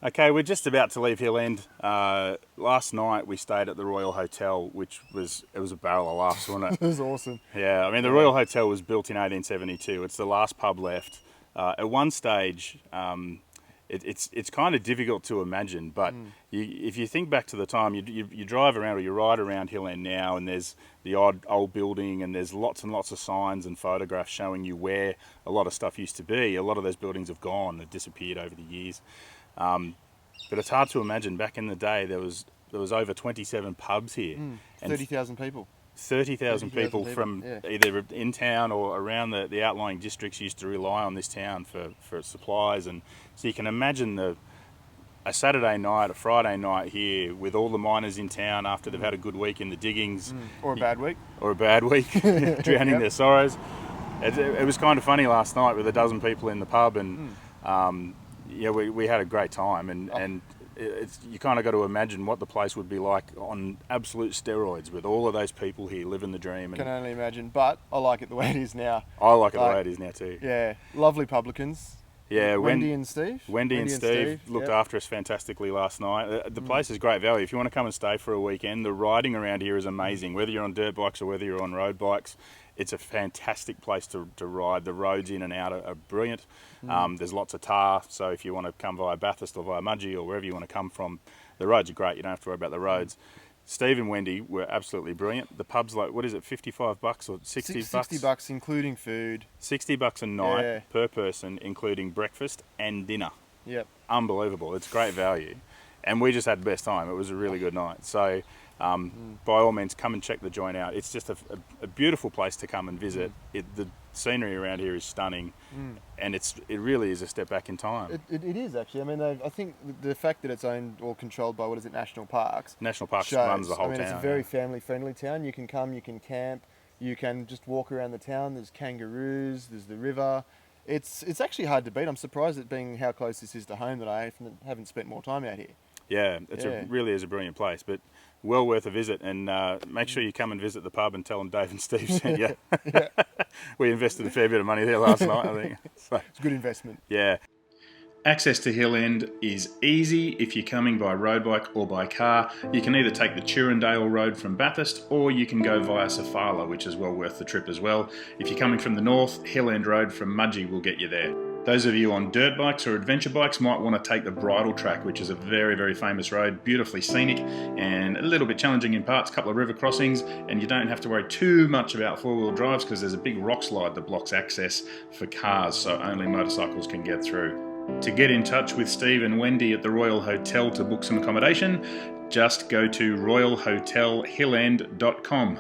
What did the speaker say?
Okay, we're just about to leave Hill End. Last night we stayed at the Royal Hotel, which was a barrel of laughs, wasn't It it? was awesome. Yeah, I mean the Royal Hotel was built in 1872. It's the last pub left. At one stage, it's kind of difficult to imagine, but if you think back to the time, you drive around or you ride around Hill End now, and there's the odd old building, and there's lots and lots of signs and photographs showing you where a lot of stuff used to be. A lot of those buildings have gone, they've disappeared over the years. But it's hard to imagine. Back in the day, there was over 27 pubs here, and 30,000 people. 30,000 people from yeah. either in town or around the outlying districts used to rely on this town for supplies. And so you can imagine a Saturday night, a Friday night here with all the miners in town after they've had a good week in the diggings. Or a bad week. Or a bad week, drowning their sorrows. It was kind of funny last night with a dozen people in the pub, and yeah, we had a great time, and you kind of got to imagine what the place would be like on absolute steroids with all of those people here living the dream. Can only imagine, but I like it the way it is now. I like it the way it is now too. Yeah, lovely publicans. Yeah, Wendy and Steve. Wendy and Steve looked after us fantastically last night. The place is great value. If you want to come and stay for a weekend, the riding around here is amazing. Whether you're on dirt bikes or whether you're on road bikes, it's a fantastic place to ride. The roads in and out are brilliant. There's lots of tar, so if you want to come via Bathurst or via Mudgee or wherever you want to come from, the roads are great. You don't have to worry about the roads. Steve and Wendy were absolutely brilliant. The pub's like, what is it, $55 or 60 bucks? $60 including food. $60 a night per person, including breakfast and dinner. Yep. Unbelievable. It's great value. And we just had the best time. It was a really good night. So by all means, come and check the joint out. It's just a beautiful place to come and visit. The scenery around here is stunning, and it really is a step back in time. It is actually. I mean, I think the fact that it's owned or controlled by, what is it, National Parks. National Parks shows. runs the whole town. It's a very family-friendly town. You can come, you can camp, you can just walk around the town. There's kangaroos, there's the river. It's actually hard to beat. I'm surprised at being how close this is to home that I haven't spent more time out here. Yeah, really is a brilliant place, but well worth a visit. And make sure you come and visit the pub and tell them Dave and Steve sent you. We invested a fair bit of money there last night, I think. So, it's a good investment. Yeah. Access to Hill End is easy if you're coming by road bike or by car. You can either take the Turondale Road from Bathurst, or you can go via Safala, which is well worth the trip as well. If you're coming from the north, Hill End Road from Mudgee will get you there. Those of you on dirt bikes or adventure bikes might want to take the Bridle Track, which is a very, very famous road, beautifully scenic and a little bit challenging in parts, a couple of river crossings, and you don't have to worry too much about four-wheel drives because there's a big rock slide that blocks access for cars, so only motorcycles can get through. To get in touch with Steve and Wendy at the Royal Hotel to book some accommodation, just go to royalhotelhillend.com.